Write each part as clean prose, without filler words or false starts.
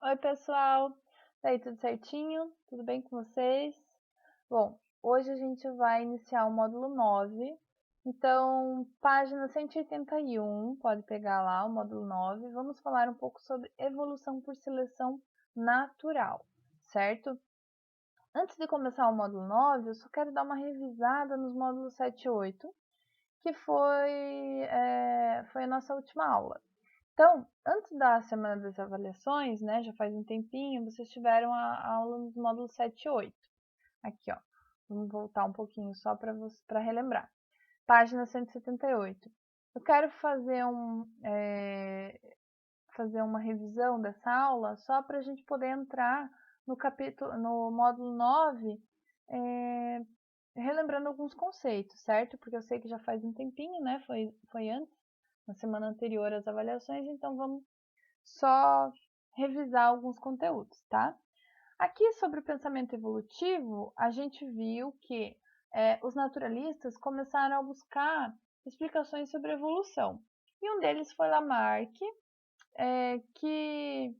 Oi, pessoal! E aí, tudo certinho? Tudo bem com vocês? Bom, hoje a gente vai iniciar o módulo 9. Então, página 181, pode pegar lá o módulo 9. Vamos falar um pouco sobre evolução por seleção natural, certo? Antes de começar o módulo 9, eu só quero dar uma revisada nos módulos 7 e 8, que foi a nossa última aula. Então, antes da semana das avaliações, né, já faz um tempinho, vocês tiveram a aula dos módulos 7 e 8. Aqui, ó. Vamos voltar um pouquinho só para relembrar. Página 178. Eu quero fazer uma revisão dessa aula só para a gente poder entrar no módulo 9, relembrando alguns conceitos, certo? Porque eu sei que já faz um tempinho, né? Foi antes, na semana anterior às avaliações, então vamos só revisar alguns conteúdos, tá? Aqui sobre o pensamento evolutivo, a gente viu que os naturalistas começaram a buscar explicações sobre a evolução. E um deles foi Lamarck, que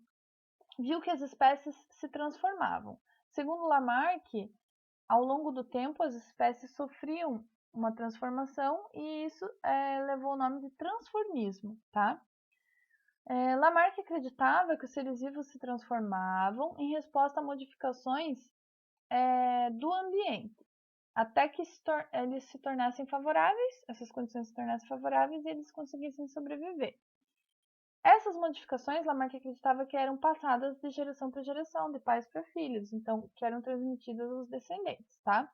viu que as espécies se transformavam. Segundo Lamarck, ao longo do tempo, as espécies sofriam uma transformação e isso levou o nome de transformismo, tá? Lamarck acreditava que os seres vivos se transformavam em resposta a modificações do ambiente, até que eles se tornassem favoráveis, essas condições se tornassem favoráveis e eles conseguissem sobreviver. Essas modificações, Lamarck acreditava que eram passadas de geração para geração, de pais para filhos, então que eram transmitidas aos descendentes, tá?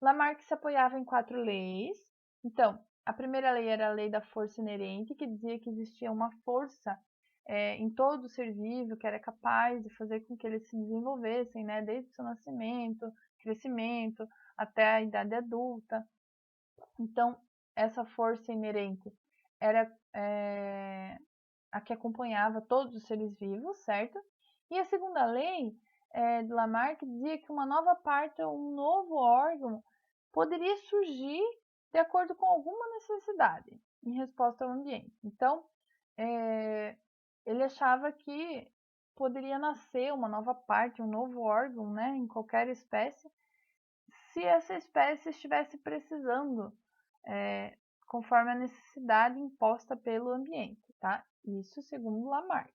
Lamarck se apoiava em 4 leis. Então, a primeira lei era a lei da força inerente, que dizia que existia uma força em todo ser vivo que era capaz de fazer com que eles se desenvolvessem, né, desde o seu nascimento, crescimento, até a idade adulta. Então, essa força inerente era a que acompanhava todos os seres vivos, certo? E a segunda lei de Lamarck dizia que uma nova parte ou um novo órgão poderia surgir de acordo com alguma necessidade em resposta ao ambiente. Então, ele achava que poderia nascer uma nova parte, um novo órgão, né, em qualquer espécie, se essa espécie estivesse precisando, conforme a necessidade imposta pelo ambiente, tá? Isso segundo Lamarck.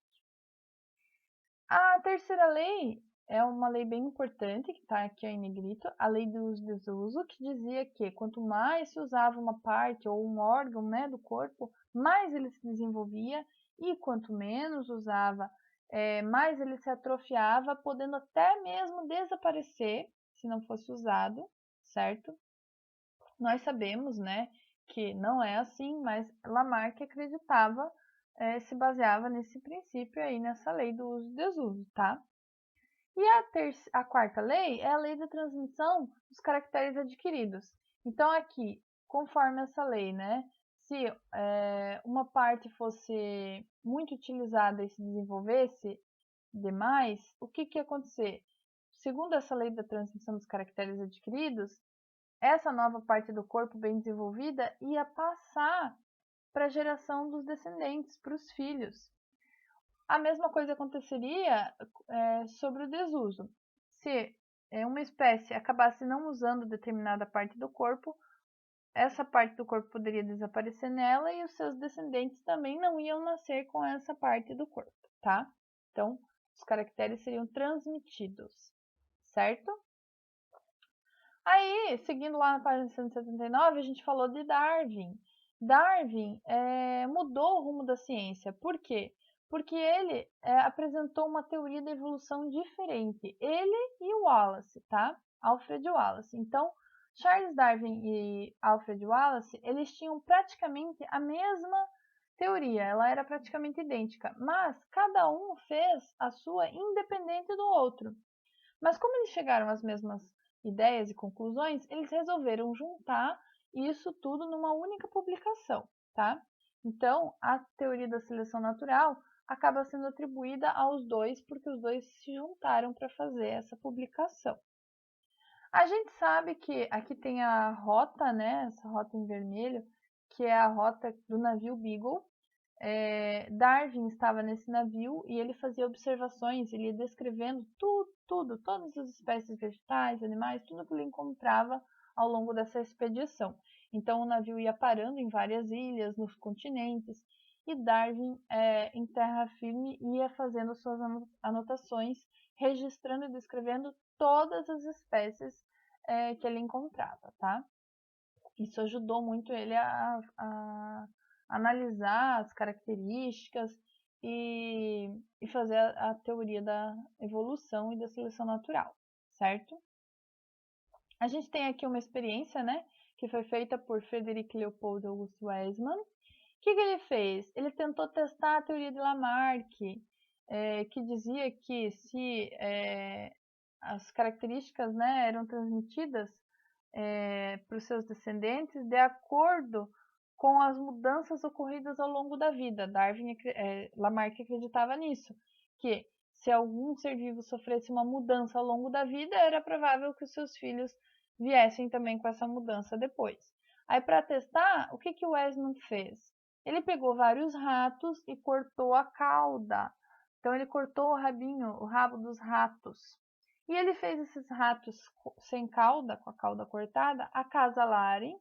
A terceira lei é uma lei bem importante, que está aqui em negrito, a lei do uso-desuso, que dizia que quanto mais se usava uma parte ou um órgão, né, do corpo, mais ele se desenvolvia, e quanto menos usava, mais ele se atrofiava, podendo até mesmo desaparecer, se não fosse usado, certo? Nós sabemos, né, que não é assim, mas Lamarck acreditava, se baseava nesse princípio aí, nessa lei do uso-desuso, tá? E a quarta lei é a lei da transmissão dos caracteres adquiridos. Então, aqui, conforme essa lei, né, se uma parte fosse muito utilizada e se desenvolvesse demais, o que ia acontecer? Segundo essa lei da transmissão dos caracteres adquiridos, essa nova parte do corpo bem desenvolvida ia passar para a geração dos descendentes, para os filhos. A mesma coisa aconteceria sobre o desuso. Se uma espécie acabasse não usando determinada parte do corpo, essa parte do corpo poderia desaparecer nela e os seus descendentes também não iam nascer com essa parte do corpo, tá? Então, os caracteres seriam transmitidos, certo? Aí, seguindo lá na página 179, a gente falou de Darwin. Darwin mudou o rumo da ciência. Por quê? Porque ele apresentou uma teoria da evolução diferente. Ele e o Wallace, tá? Alfred Wallace. Então, Charles Darwin e Alfred Wallace, eles tinham praticamente a mesma teoria. Ela era praticamente idêntica. Mas cada um fez a sua independente do outro. Mas como eles chegaram às mesmas ideias e conclusões, eles resolveram juntar isso tudo numa única publicação, tá? Então, a teoria da seleção natural acaba sendo atribuída aos dois, porque os dois se juntaram para fazer essa publicação. A gente sabe que aqui tem a rota, né? Essa rota em vermelho, que é a rota do navio Beagle, Darwin estava nesse navio e ele fazia observações, ele ia descrevendo tudo, todas as espécies vegetais, animais, tudo que ele encontrava ao longo dessa expedição. Então o navio ia parando em várias ilhas, nos continentes, e Darwin, em terra firme, ia fazendo suas anotações, registrando e descrevendo todas as espécies que ele encontrava, tá? Isso ajudou muito ele a analisar as características e fazer a teoria da evolução e da seleção natural, certo? A gente tem aqui uma experiência, né, que foi feita por Frederick Leopold August Weismann. O que ele fez? Ele tentou testar a teoria de Lamarck, que dizia que se as características, né, eram transmitidas para os seus descendentes de acordo com as mudanças ocorridas ao longo da vida. Lamarck acreditava nisso, que se algum ser vivo sofresse uma mudança ao longo da vida, era provável que os seus filhos viessem também com essa mudança depois. Aí, para testar, o que o Weismann fez? Ele pegou vários ratos e cortou a cauda. Então, ele cortou o rabo dos ratos. E ele fez esses ratos sem cauda, com a cauda cortada, acasalarem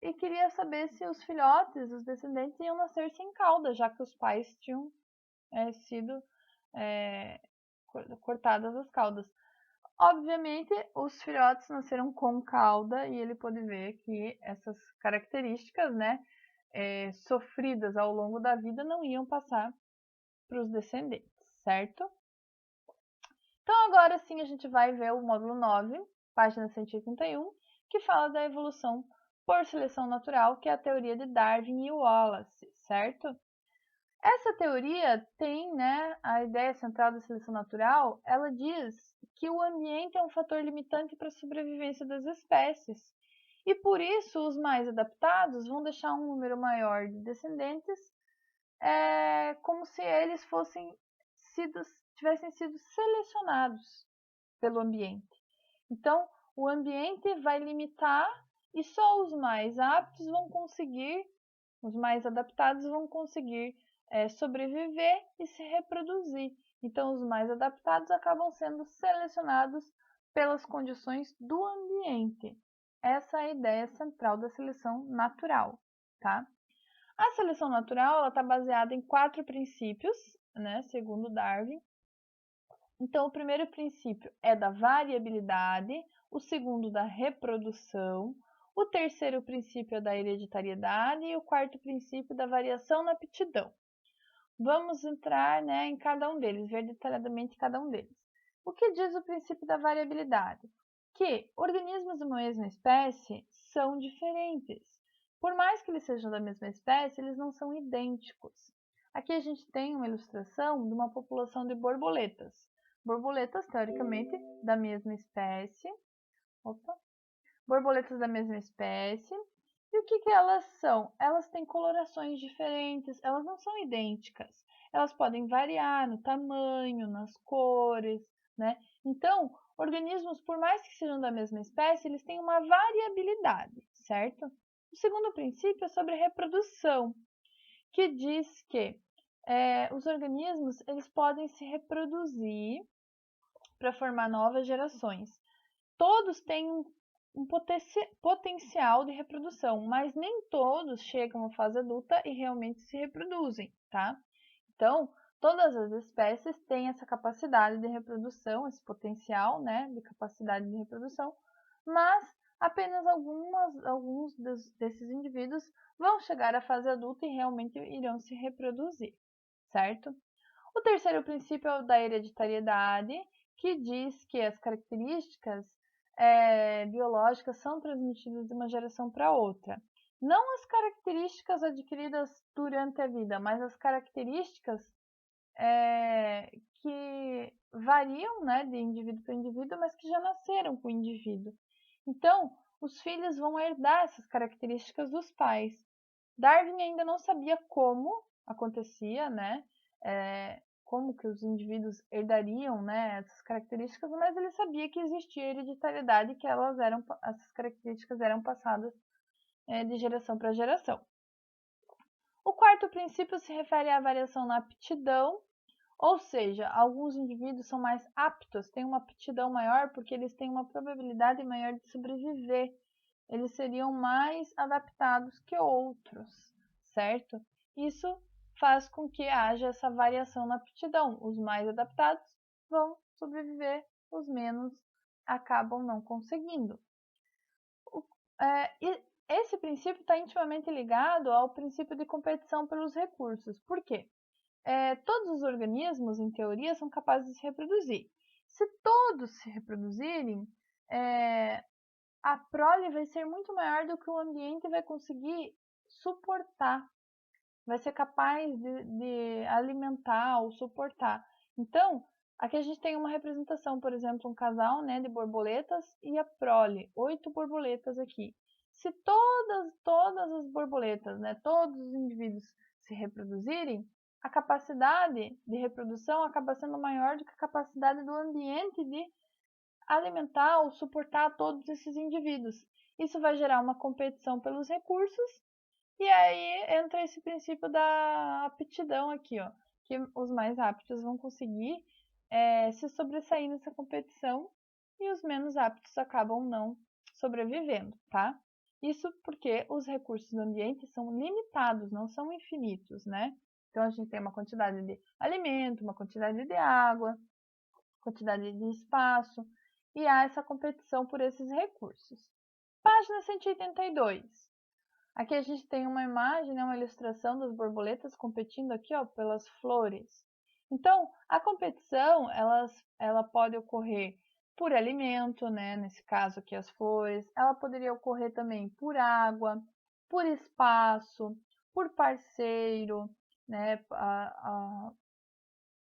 e queria saber se os filhotes, os descendentes, iam nascer sem cauda, já que os pais tinham sido cortadas as caudas. Obviamente, os filhotes nasceram com cauda e ele pôde ver que essas características, né, sofridas ao longo da vida não iam passar para os descendentes, certo? Então, agora sim, a gente vai ver o módulo 9, página 181, que fala da evolução por seleção natural, que é a teoria de Darwin e Wallace, certo? Essa teoria tem, né, a ideia central da seleção natural, ela diz que o ambiente é um fator limitante para a sobrevivência das espécies. E por isso, os mais adaptados vão deixar um número maior de descendentes, como se eles tivessem sido selecionados pelo ambiente. Então, o ambiente vai limitar e só os mais aptos vão conseguir, os mais adaptados vão conseguir sobreviver e se reproduzir. Então, os mais adaptados acabam sendo selecionados pelas condições do ambiente. Essa é a ideia central da seleção natural, tá? A seleção natural está baseada em 4 princípios, né, segundo Darwin. Então, o primeiro princípio é da variabilidade, o segundo da reprodução, o terceiro princípio é da hereditariedade e o quarto princípio da variação na aptidão. Vamos entrar, né, em cada um deles, ver detalhadamente cada um deles. O que diz o princípio da variabilidade? Que organismos de uma mesma espécie são diferentes. Por mais que eles sejam da mesma espécie, eles não são idênticos. Aqui a gente tem uma ilustração de uma população de borboletas. Borboletas, teoricamente, da mesma espécie. Borboletas da mesma espécie. E o que elas são? Elas têm colorações diferentes, elas não são idênticas. Elas podem variar no tamanho, nas cores, né? Então, organismos, por mais que sejam da mesma espécie, eles têm uma variabilidade, certo? O segundo princípio é sobre reprodução, que diz que os organismos eles podem se reproduzir para formar novas gerações. Todos têm um potencial de reprodução, mas nem todos chegam à fase adulta e realmente se reproduzem, tá? Então, todas as espécies têm essa capacidade de reprodução, esse potencial, né, de capacidade de reprodução, mas apenas alguns desses indivíduos vão chegar à fase adulta e realmente irão se reproduzir, certo? O terceiro princípio é o da hereditariedade, que diz que as características biológicas são transmitidas de uma geração para outra. Não as características adquiridas durante a vida, mas as características que variam, né, de indivíduo para indivíduo, mas que já nasceram com o indivíduo. Então, os filhos vão herdar essas características dos pais. Darwin ainda não sabia como acontecia, né, como que os indivíduos herdariam, né, essas características, mas ele sabia que existia hereditariedade e que essas características eram passadas de geração para geração. O quarto princípio se refere à variação na aptidão, ou seja, alguns indivíduos são mais aptos, têm uma aptidão maior porque eles têm uma probabilidade maior de sobreviver. Eles seriam mais adaptados que outros, certo? Isso faz com que haja essa variação na aptidão. Os mais adaptados vão sobreviver, os menos acabam não conseguindo. E esse princípio está intimamente ligado ao princípio de competição pelos recursos. Por quê? Todos os organismos, em teoria, são capazes de se reproduzir. Se todos se reproduzirem, a prole vai ser muito maior do que o ambiente vai conseguir suportar. Vai ser capaz de alimentar ou suportar. Então, aqui a gente tem uma representação, por exemplo, um casal, né, de borboletas e a prole, 8 borboletas aqui. Se todas as borboletas, né, todos os indivíduos se reproduzirem, a capacidade de reprodução acaba sendo maior do que a capacidade do ambiente de alimentar ou suportar todos esses indivíduos. Isso vai gerar uma competição pelos recursos e aí entra esse princípio da aptidão aqui, ó, que os mais aptos vão conseguir se sobressair nessa competição e os menos aptos acabam não sobrevivendo, tá? Isso porque os recursos do ambiente são limitados, não são infinitos, né? Então a gente tem uma quantidade de alimento, uma quantidade de água, quantidade de espaço, e há essa competição por esses recursos. Página 182. Aqui a gente tem uma imagem, né, uma ilustração das borboletas competindo aqui, ó, pelas flores. Então, a competição, ela pode ocorrer por alimento, né, nesse caso aqui as flores. Ela poderia ocorrer também por água, por espaço, por parceiro, né,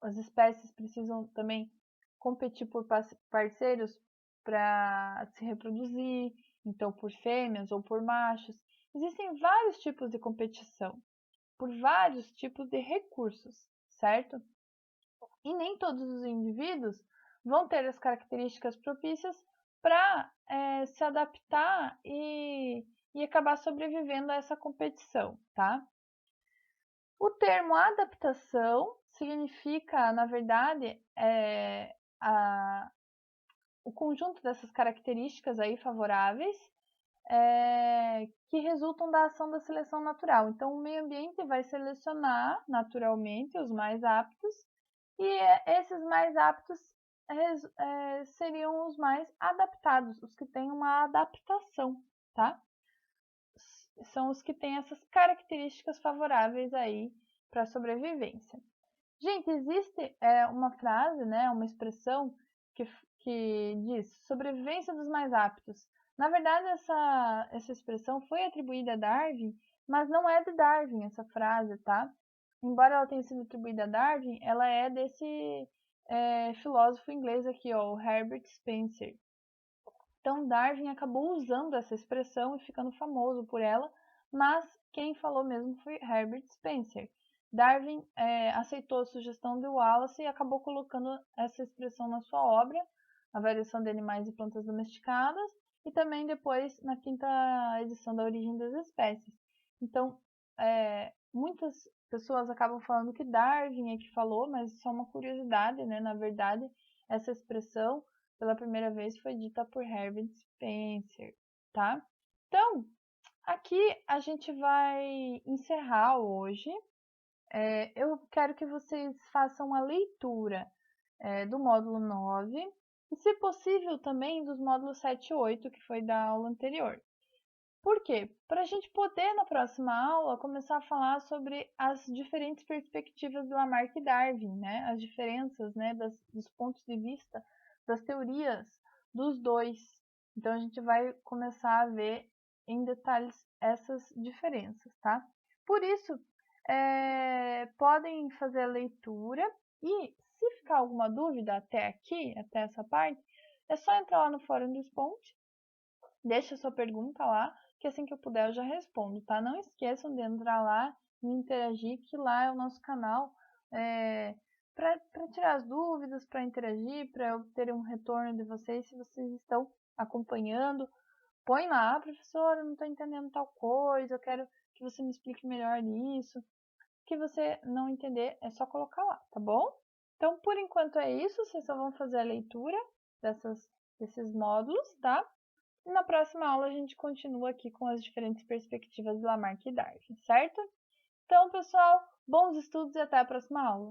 as espécies precisam também competir por parceiros para se reproduzir, então por fêmeas ou por machos. Existem vários tipos de competição, por vários tipos de recursos, certo? E nem todos os indivíduos vão ter as características propícias para se adaptar e acabar sobrevivendo a essa competição, tá? O termo adaptação significa, na verdade, o conjunto dessas características aí favoráveis que resultam da ação da seleção natural. Então, o meio ambiente vai selecionar naturalmente os mais aptos e esses mais aptos seriam os mais adaptados, os que têm uma adaptação, tá? São os que têm essas características favoráveis aí para a sobrevivência. Gente, existe uma frase, né, uma expressão que diz sobrevivência dos mais aptos. Na verdade, essa expressão foi atribuída a Darwin, mas não é de Darwin essa frase, tá? Embora ela tenha sido atribuída a Darwin, ela é desse filósofo inglês aqui, ó, o Herbert Spencer. Então, Darwin acabou usando essa expressão e ficando famoso por ela, mas quem falou mesmo foi Herbert Spencer. Darwin aceitou a sugestão de Wallace e acabou colocando essa expressão na sua obra, A Variação de Animais e Plantas Domesticadas, e também depois na 5ª edição da Origem das Espécies. Então, muitas pessoas acabam falando que Darwin é que falou, mas isso é uma curiosidade, né? Na verdade, essa expressão pela primeira vez foi dita por Herbert Spencer, tá? Então, aqui a gente vai encerrar hoje. Eu quero que vocês façam a leitura do módulo 9 e, se possível, também dos módulos 7 e 8, que foi da aula anterior. Por quê? Para a gente poder, na próxima aula, começar a falar sobre as diferentes perspectivas do Lamarck e Darwin, né? As diferenças, né, dos pontos de vista, das teorias dos dois. Então, a gente vai começar a ver em detalhes essas diferenças, tá? Por isso, podem fazer a leitura e, se ficar alguma dúvida até aqui, até essa parte, é só entrar lá no Fórum do Responde, deixa sua pergunta lá, que assim que eu puder eu já respondo, tá? Não esqueçam de entrar lá e interagir, que lá é o nosso canal para tirar as dúvidas, para interagir, para obter um retorno de vocês, se vocês estão acompanhando. Põe lá, professora, não estou entendendo tal coisa, eu quero que você me explique melhor isso. O que você não entender, é só colocar lá, tá bom? Então, por enquanto é isso, vocês só vão fazer a leitura desses módulos, tá? E na próxima aula a gente continua aqui com as diferentes perspectivas de Lamarck e Darwin, certo? Então, pessoal, bons estudos e até a próxima aula!